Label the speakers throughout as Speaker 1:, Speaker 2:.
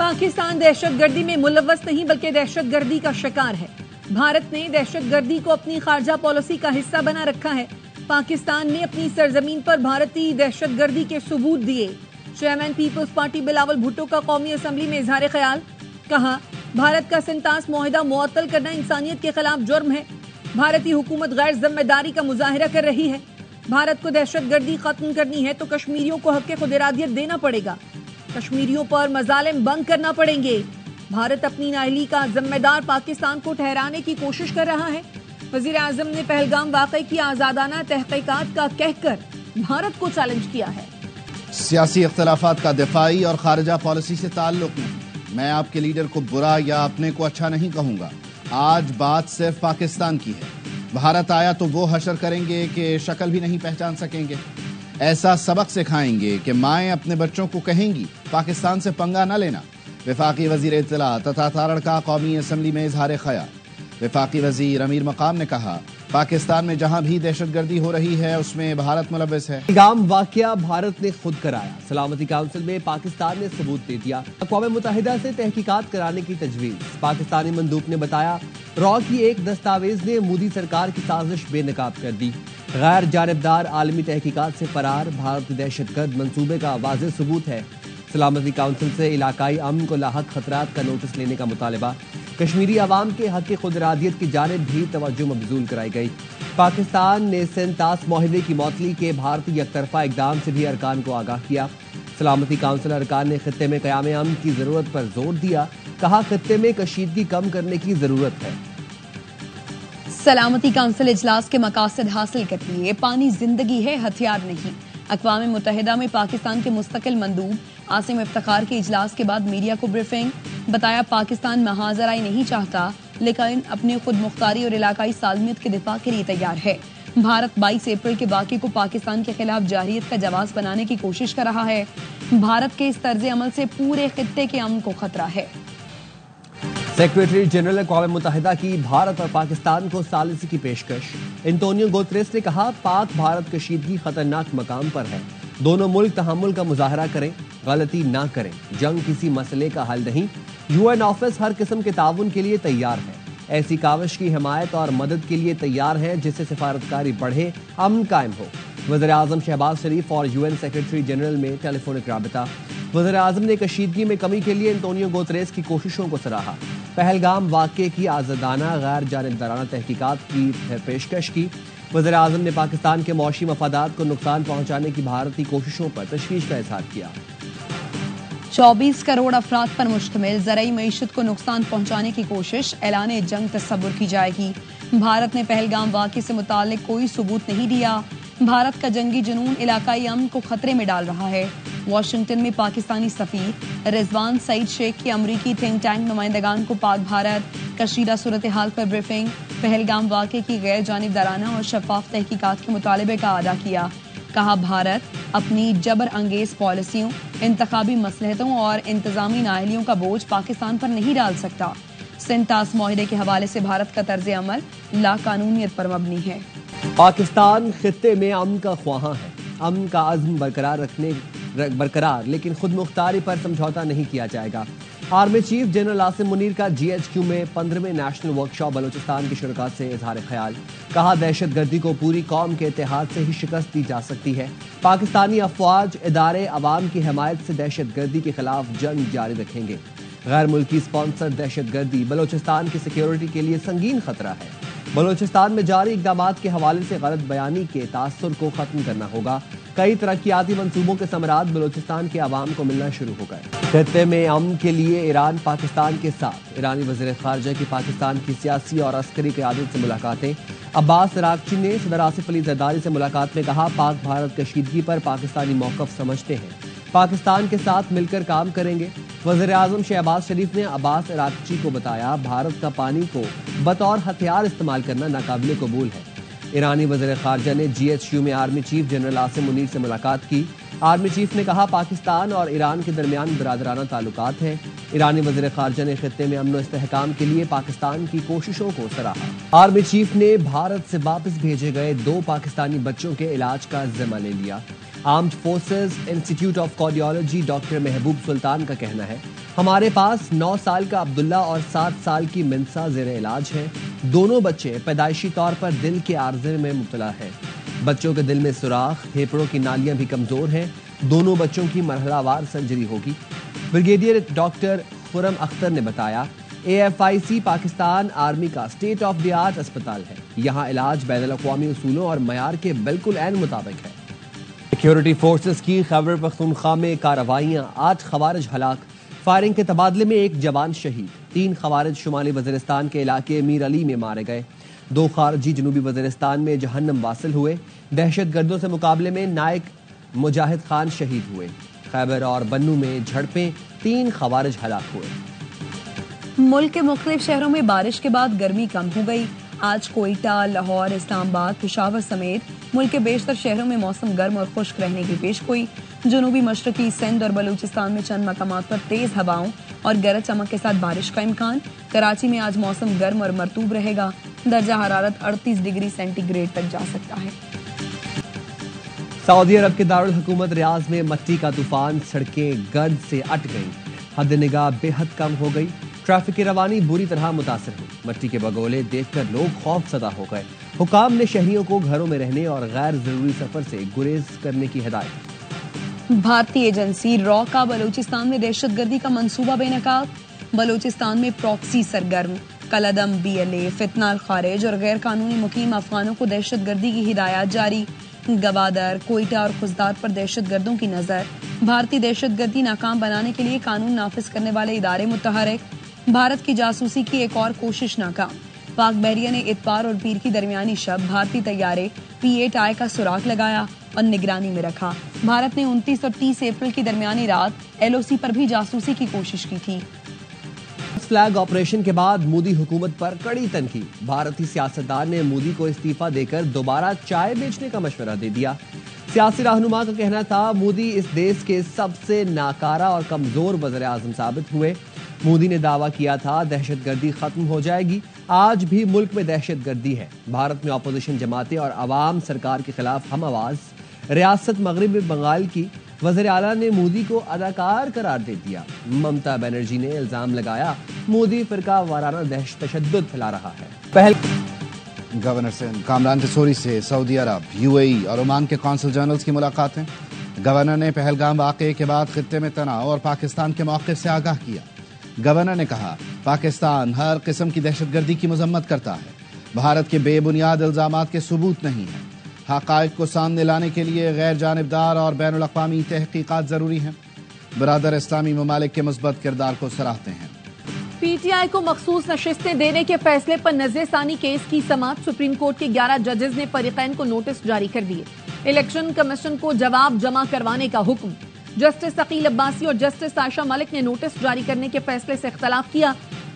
Speaker 1: पाकिस्तान दहशत गर्दी में मुलव्वस नहीं बल्कि दहशत गर्दी का शिकार है। भारत ने दहशत गर्दी को अपनी खारजा पॉलिसी का हिस्सा बना रखा है। पाकिस्तान ने अपनी सरजमीन पर भारतीय दहशत गर्दी के सबूत दिए। Chairman peoples party Bilawal Bhutto का कौमी असम्बली में इजहार ख्याल, कहा भारत का सिंतास मुआहिदा मुअत्तल करना इंसानियत के खिलाफ जुर्म है। भारतीय हुकूमत गैर जिम्मेदारी का मुजाहिरा कर रही है। भारत को दहशत गर्दी खत्म करनी है तो कश्मीरियों को हक खुद इरादियत देना पड़ेगा। कश्मीरियों पर मजालिम बंद करना पड़ेंगे। भारत अपनी नाअहली का जिम्मेदार पाकिस्तान को ठहराने की कोशिश कर रहा है। वजीर आजम ने पहलगाम वाक़े की आजादाना तहकीकात का कहकर भारत को चैलेंज किया है।
Speaker 2: सियासी इख्तलाफात का दिफाई और खारजा पॉलिसी से ताल्लुक नहीं। मैं आपके लीडर को बुरा या अपने को अच्छा नहीं कहूंगा। आज बात सिर्फ पाकिस्तान की है। भारत आया तो वो हशर करेंगे कि शक्ल भी नहीं पहचान सकेंगे। ऐसा सबक सिखाएंगे कि माएँ अपने बच्चों को कहेंगी पाकिस्तान से पंगा न लेना। वफाकी वजीर इत्तला तथा तारण का कौमी असम्बली में इजहार ख्याल। वफाकी वजीर अमीर मकाम ने कहा पाकिस्तान में जहां भी दहशत गर्दी हो रही है उसमें भारत मुलव्वस है।
Speaker 3: पहलगाम वाकया भारत ने खुद कराया। सलामती काउंसिल में पाकिस्तान ने सबूत दे दिया। अक़वाम मुत्तहिदा से तहकीकात कराने की तजवीज़। पाकिस्तानी मंदूब ने बताया रॉ की एक दस्तावेज ने मोदी सरकार की साजिश बेनकाब कर दी। गैर जानिबदार आलमी तहकीकात से फरार भारत दहशतगर्द मंसूबे का वाज़ेह सबूत है। सलामती काउंसिल से इलाकाई अमन को लाहक खतरात का नोटिस लेने का मुतालबा। कश्मीरी अवाम के हक खुद इरादियत की जानिब भी तवज्जो मबजूल कराई गई। पाकिस्तान ने सिंतास मुआहिदे की मौतली के भारतीय एकतरफा इकदाम से भी अरकान को आगाह किया। सलामती काउंसिल अरकान ने खित्ते में क़याम अमन की ज़रूरत पर जोर दिया। कहा खित्ते में कशीदगी कम करने की ज़रूरत है।
Speaker 4: सलामती काउंसिल इजलास के मकासद हासिल करती है। पानी जिंदगी है, हथियार नहीं। अक़वाम मुत्तहिदा में पाकिस्तान के मुस्तकिल मंदूब आसिम इफ्तिखार के इजलास के बाद मीडिया को ब्रीफिंग। बताया पाकिस्तान महाजराई नहीं चाहता लेकिन अपनी खुद मुख्तारी और इलाकाई सालमियत के दिफा के लिए तैयार है। भारत 22 अप्रैल के वाक़े को पाकिस्तान के खिलाफ जाहिरियत का जवाब बनाने की कोशिश कर रहा है। भारत के इस तर्ज अमल से पूरे खित्ते के अमन को खतरा है।
Speaker 3: सेक्रेटरी जनरल अक़वाम मुत्तहिदा की भारत और पाकिस्तान को सालिसी की पेशकश। एंटोनियो गुतेरेस ने कहा पाक भारत कशीदगी खतरनाक मकाम पर है। दोनों मुल्क तहम्मुल का मुजाहरा करें, गलती ना करें। जंग किसी मसले का हल नहीं। यूएन ऑफिस हर किस्म के ताउन के लिए तैयार है। ऐसी काविश की हिमायत और मदद के लिए तैयार है जिससे सिफारतकारी बढ़े, अमन कायम हो। वज़ीर आज़म शहबाज शरीफ और यूएन सेक्रेटरी जनरल में टेलीफोनिक राबिता। वज़ीर आज़म ने कशीदगी में कमी के लिए एंटोनियो गुतेरेस की कोशिशों को सराहा। पहलगाम वाक़े की आज़ादाना गैर जानिबदाराना तहकीकात की पेशकश की। वज़ीर आज़म ने पाकिस्तान के मौशी मफादात को नुकसान पहुँचाने की भारतीय कोशिशों पर तशवीश का इज़हार किया।
Speaker 4: 24 करोड़ अफराद पर मुश्तमिल ज़रई मईशत को नुकसान पहुँचाने की कोशिश, ऐलान जंग तस्वुर की जाएगी। भारत ने पहलगाम वाक़े से मुताल्लिक कोई सबूत नहीं दिया। भारत का जंगी जुनून इलाकाई अमन को खतरे में डाल रहा है। वाशिंगटन में पाकिस्तानी सफीर रिजवान सईद शेख के अमरीकी थिंक टैंक नुमाइंदगान को पाक भारत कशीदा सूरत हाल पर ब्रीफिंग। पहलगाम वाक़े की गैर जानिबदाराना और शफाफ तहकीकात के मुतालबे का अदा किया। कहा भारत अपनी जबर अंगेज पॉलिसियों, इंतखाबी मसलहतों और इंतजामी नाअहलियों का बोझ पाकिस्तान पर नहीं डाल सकता। सिंतास मुआहिदे के हवाले से भारत का तर्ज अमल लाकानूनियत पर मबनी है।
Speaker 3: पाकिस्तान खित्ते में अमन का ख्वाहां है। अमन का अज़्म बरकरार लेकिन खुद मुख्तारी पर समझौता नहीं किया जाएगा। Army chief general Asim Munir का GHQ में 15वें नेशनल वर्कशॉप बलोचिस्तान की शुरका से इजहार ख्याल। कहा दहशत गर्दी को पूरी कौम के इत्तेहाद से ही शिकस्त दी जा सकती है। पाकिस्तानी अफवाज इदारे अवाम की हिमायत से दहशत गर्दी के खिलाफ जंग जारी रखेंगे। गैर मुल्की स्पॉन्सर दहशत गर्दी बलोचिस्तान की सिक्योरिटी के लिए संगीन खतरा है। बलोचिस्तान में जारी इक़दामात के हवाले से गलत बयानी के तासुर को खत्म करना होगा। कई तरक्याती मंसूबों के समरात बलोचिस्तान के अवाम को मिलना शुरू हो गए। खित्ते में अमन के लिए ईरान पाकिस्तान के साथ। ईरानी वज़ीर ख़ारजा की पाकिस्तान की सियासी और अस्करी क़यादत से मुलाकातें। अब्बास अराग़ची ने सदर आसिफ अली ज़रदारी से मुलाकात में कहा पाक भारत कशीदगी पर पाकिस्तानी मौक़िफ़ समझते हैं, पाकिस्तान के साथ मिलकर काम करेंगे। वज़ीर आज़म शहबाज शरीफ ने अब्बास अराग़ची को बताया भारत का पानी को बतौर हथियार इस्तेमाल करना नाकाबिले कबूल है। ईरानी वज़ीर ख़ारजा ने GHQ में army chief general Asim Munir से मुलाकात की। आर्मी चीफ ने कहा पाकिस्तान और ईरान के दरमियान बरादराना ताल्लुकात हैं। ईरानी वज़ीर ख़ारजा ने खित्ते में अमन व इस्तेहकाम के लिए पाकिस्तान की कोशिशों को सराहा। आर्मी चीफ ने भारत से वापस भेजे गए 2 पाकिस्तानी बच्चों के इलाज का जिम्मा ले लिया। Armed forces institute of cardiology doctor محبوب سلطان کا کہنا ہے ہمارے پاس 9 سال کا عبداللہ اور 7 سال کی منسا زیر علاج ہے. دونوں بچے پیدائشی طور پر دل کے عارضے میں مبتلا ہیں. بچوں کے دل میں سوراخ، پھیپھڑوں کی نالیاں بھی کمزور ہیں. دونوں بچوں کی مرحلہ وار سرجری ہوگی. بریگیڈیئر ڈاکٹر خرم اختر نے بتایا AFIC پاکستان آرمی کا اسٹیٹ آف دی آرٹ اسپتال ہے. یہاں علاج بین الاقوامی اصولوں اور معیار کے بالکل عین مطابق ہے. سیکیورٹی فورسز کی خیبر پختونخوا میں کارروائیاں، 8 خوارج ہلاک. فائرنگ کے تبادلے میں 1 جوان شہید. 3 خوارج شمالی وزیرستان کے علاقے میر علی میں مارے گئے. 2 خارجی جنوبی وزیرستان میں جہنم واصل ہوئے. دہشت گردوں سے مقابلے میں نائک مجاہد خان شہید ہوئے. خیبر اور بنو میں جھڑپیں، 3 خوارج ہلاک ہوئے.
Speaker 4: ملک کے مختلف شہروں میں بارش کے بعد گرمی کم ہو گئی. آج کوئٹہ، لاہور، اسلام آباد، پشاور سمیت ملک کے بیشتر شہروں میں موسم گرم اور خشک رہنے کی پیش گوئی. جنوبی مشرقی سندھ اور بلوچستان میں چند مقامات پر تیز ہواؤں اور گرج چمک کے ساتھ بارش کا امکان. کراچی میں آج موسم گرم اور مرطوب رہے گا. درجہ حرارت 38 ڈگری سینٹی گریڈ تک جا سکتا ہے.
Speaker 3: سعودی عرب کے دارالحکومت ریاض میں مٹی کا طوفان، سڑکیں گرد سے اٹ گئیں. حد نگاہ بے حد کم ہو گئی. ٹریفک کی روانی بری طرح متاثر ہوئی. مٹی کے بگولے دیکھ کر لوگ خوف زدہ ہو گئے. حکام نے شہریوں کو گھروں میں رہنے اور غیر ضروری سفر سے گریز کرنے کی ہدایت.
Speaker 4: بھارتی ایجنسی را کا بلوچستان میں دہشت گردی کا منصوبہ بے نقاب. بلوچستان میں پراکسی سرگرم. کالعدم BLA، فتنہ الخارج اور غیر قانونی مقیم افغانوں کو دہشت گردی کی ہدایات جاری. گوادر، کوئٹہ اور خزدار پر دہشت گردوں کی نظر. بھارتی دہشت گردی ناکام بنانے کے لیے قانون نافذ کرنے والے ادارے متحرک. بھارت کی جاسوسی کی ایک اور کوشش ناکام. پاک بحریہ نے اتوار اور پیر کی درمیانی شب بھارتی طیارے P-8I کا سراغ لگایا اور نگرانی میں رکھا. بھارت نے 29 اور 30 اپریل کی درمیانی رات LOC پر بھی جاسوسی کی کوشش کی تھی.
Speaker 3: فلیگ آپریشن کے بعد مودی حکومت پر کڑی تنقید. بھارتی سیاستدان نے مودی کو استعفیٰ دے کر دوبارہ چائے بیچنے کا مشورہ دے دیا. سیاسی رہنما کا کہنا تھا مودی اس دیش کے سب سے ناکارہ اور کمزور وزیر اعظم ثابت ہوئے. مودی نے دعویٰ کیا تھا دہشت گردی ختم ہو جائے گی. آج بھی ملک میں دہشت گردی ہے. بھارت میں اپوزیشن جماعتیں اور عوام سرکار کے خلاف ہم آواز. ریاست مغربی بنگال کی وزیر اعلیٰ نے مودی کو اداکار قرار دے دیا. ممتا بنرجی نے الزام لگایا مودی فرقہ وارانہ تشدد پھیلا رہا ہے.
Speaker 2: گورنر سندھ کامران ٹسوری سے سعودی عرب، UAE اور عمان کے قونصل جنرلز کی ملاقاتیں. گورنر نے پہلگام واقعے کے بعد خطے میں تناؤ اور پاکستان کے موقف سے آگاہ کیا. گورنر نے کہا پاکستان ہر قسم کی دہشت گردی کی مذمت کرتا ہے. بھارت کے بے بنیاد الزامات کے ثبوت نہیں ہیں. حقائق کو سامنے لانے کے لیے غیر جانبدار اور بین الاقوامی تحقیقات ضروری ہیں. برادر اسلامی ممالک کے مثبت کردار کو سراہتے ہیں.
Speaker 1: PTI کو مخصوص نشستیں دینے کے فیصلے پر نظر ثانی کیس کی سماعت. سپریم کورٹ کے 11 ججز نے فریقین کو نوٹس جاری کر دیے. الیکشن کمیشن کو جواب جمع کروانے کا حکم. جسٹس ثقیل عباسی اور جسٹس عائشہ ملک نے نوٹس جاری کرنے کے فیصلے سے اختلاف کیا.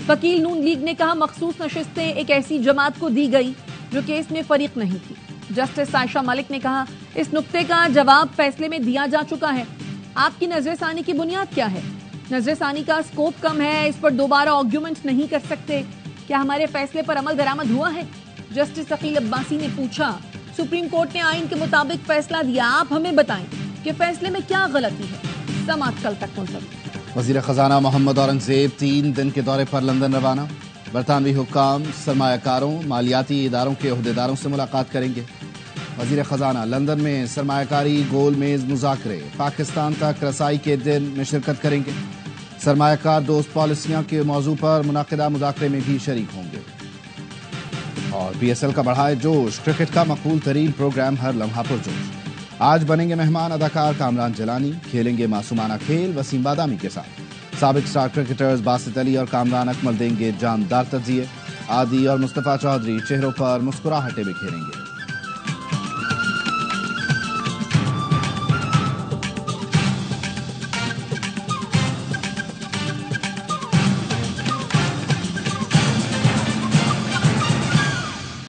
Speaker 1: وکیل نون لیگ نے کہا مخصوص نشستیں ایک ایسی جماعت کو دی گئی جو کیس میں فریق نہیں تھی. جسٹس عائشہ ملک نے کہا اس نقطے کا جواب فیصلے میں دیا جا چکا ہے. آپ کی نظر ثانی کی بنیاد کیا ہے؟ نظر ثانی کا سکوپ کم ہے، اس پر دوبارہ آرگیومنٹ نہیں کر سکتے. کیا ہمارے فیصلے پر عمل درآمد ہوا ہے؟ جسٹس ثقیل عباسی نے پوچھا. سپریم کورٹ نے آئین کے مطابق فیصلہ دیا، آپ ہمیں بتائیں کہ فیصلے میں کیا غلطی ہے. سماعت کل تک ملتوی.
Speaker 2: وزیر خزانہ محمد اورنگزیب 3 دن کے دورے پر لندن روانہ. برطانوی حکام، سرمایہ کاروں، مالیاتی اداروں کے عہدیداروں سے ملاقات کریں گے. وزیر خزانہ لندن میں سرمایہ کاری گول میز مذاکرے پاکستان تک رسائی کے دن میں شرکت کریں گے. سرمایہ کار دوست پالیسیاں کے موضوع پر منعقدہ مذاکرے میں بھی شریک ہوں گے. اور PSL کا بڑھائے جوش، کرکٹ کا مقبول ترین پروگرام ہر لمحہ پرجوش. آج بنیں گے مہمان اداکار کامران جلانی، کھیلیں گے معصومانہ کھیل وسیم بادامی کے ساتھ. سابق اسٹار کرکٹرز باسط علی اور کامران اکمل دیں گے جاندار تجزیے. عادی اور مصطفیٰ چودھری چہروں پر مسکراہٹیں بکھیریں گے.